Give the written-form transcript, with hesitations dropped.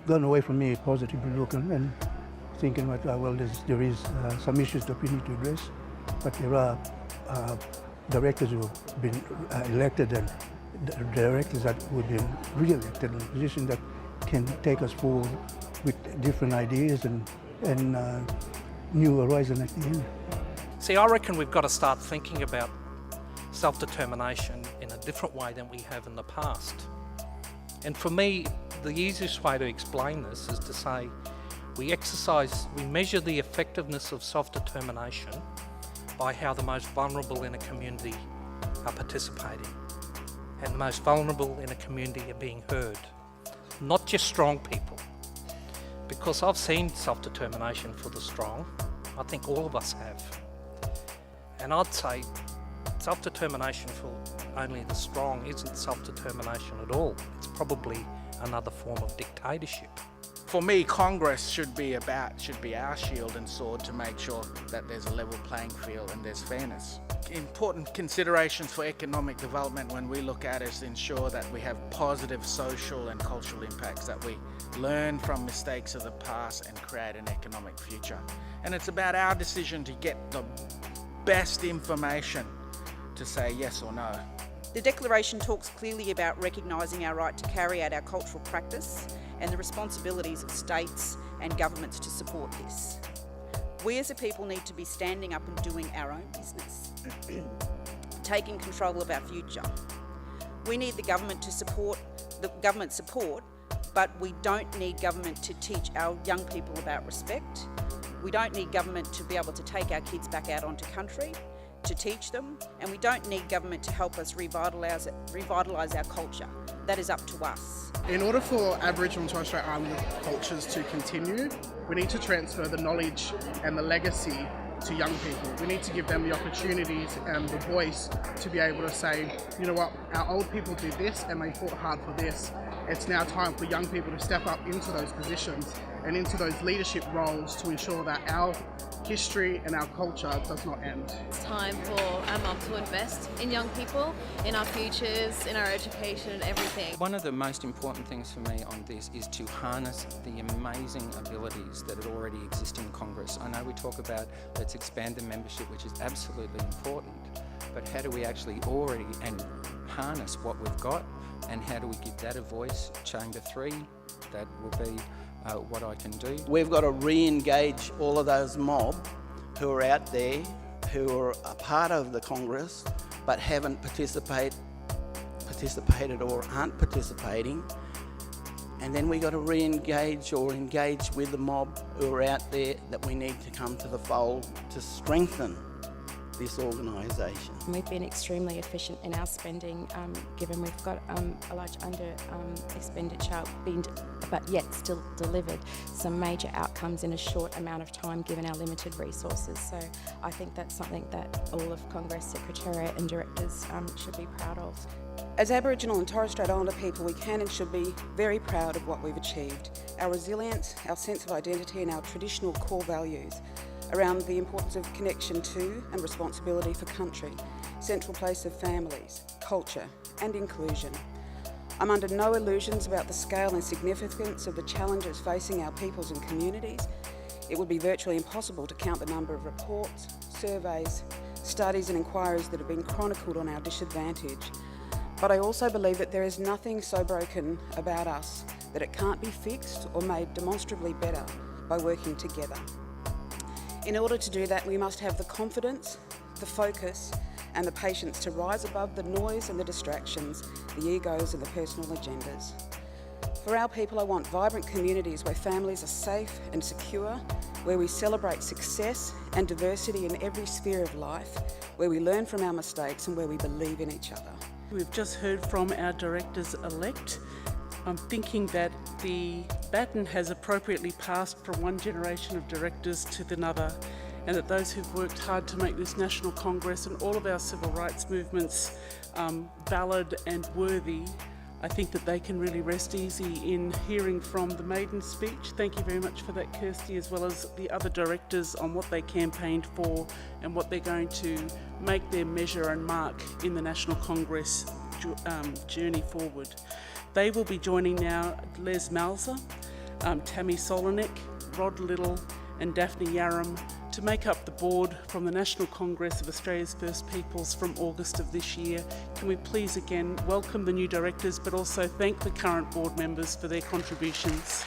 gone away from me positively looking and thinking that, well, there is some issues that we need to address, but there are directors who have been elected and directors that would be re-elected in a position that can take us forward with different ideas and new horizon at the end. See, I reckon we've got to start thinking about self-determination in a different way than we have in the past. And for me, the easiest way to explain this is to say we measure the effectiveness of self-determination by how the most vulnerable in a community are participating. And the most vulnerable in a community are being heard, not just strong people. Because I've seen self-determination for the strong, I think all of us have. And I'd say self-determination for only the strong isn't self-determination at all. It's probably another form of dictatorship. For me, Congress should be our shield and sword to make sure that there's a level playing field and there's fairness. Important considerations for economic development when we look at is ensure that we have positive social and cultural impacts, that we learn from mistakes of the past and create an economic future. And it's about our decision to get the best information to say yes or no. The Declaration talks clearly about recognising our right to carry out our cultural practice and the responsibilities of states and governments to support this. We as a people need to be standing up and doing our own business, taking control of our future. We need the government support, but we don't need government to teach our young people about respect. We don't need government to be able to take our kids back out onto country, to teach them, and we don't need government to help us revitalise our culture. That is up to us. In order for Aboriginal and Torres Strait Islander cultures to continue, we need to transfer the knowledge and the legacy to young people. We need to give them the opportunities and the voice to be able to say, you know what, our old people did this and they fought hard for this. It's now time for young people to step up into those positions and into those leadership roles to ensure that our history and our culture does not end. It's time for our mum to invest in young people, in our futures, in our education and everything. One of the most important things for me on this is to harness the amazing abilities that already exist in Congress. I know we talk about let's expand the membership, which is absolutely important, but how do we actually already and harness what we've got, and how do we give that a voice? Chamber 3, that will be what I can do. We've got to re-engage all of those mob who are out there, who are a part of the Congress but haven't participated or aren't participating. And then we've got to re-engage or engage with the mob who are out there that we need to come to the fold to strengthen this organisation. We've been extremely efficient in our spending, given we've got a large expenditure, but yet still delivered some major outcomes in a short amount of time given our limited resources. So I think that's something that all of Congress, Secretariat and Directors should be proud of. As Aboriginal and Torres Strait Islander people, we can and should be very proud of what we've achieved. Our resilience, our sense of identity and our traditional core values around the importance of connection to and responsibility for country, central place of families, culture and inclusion. I'm under no illusions about the scale and significance of the challenges facing our peoples and communities. It would be virtually impossible to count the number of reports, surveys, studies and inquiries that have been chronicled on our disadvantage. But I also believe that there is nothing so broken about us that it can't be fixed or made demonstrably better by working together. In order to do that, we must have the confidence, the focus and the patience to rise above the noise and the distractions, the egos and the personal agendas. For our people, I want vibrant communities where families are safe and secure, where we celebrate success and diversity in every sphere of life, where we learn from our mistakes and where we believe in each other. We've just heard from our directors-elect. I'm thinking that the baton has appropriately passed from one generation of directors to another, and that those who've worked hard to make this National Congress and all of our civil rights movements valid and worthy, I think that they can really rest easy in hearing from the maiden speech. Thank you very much for that, Kirsty, as well as the other directors on what they campaigned for and what they're going to make their measure and mark in the National Congress journey forward. They will be joining now Les Malza, Tammy Solonik, Rod Little and Daphne Yaram to make up the board from the National Congress of Australia's First Peoples from August of this year. Can we please again welcome the new directors but also thank the current board members for their contributions.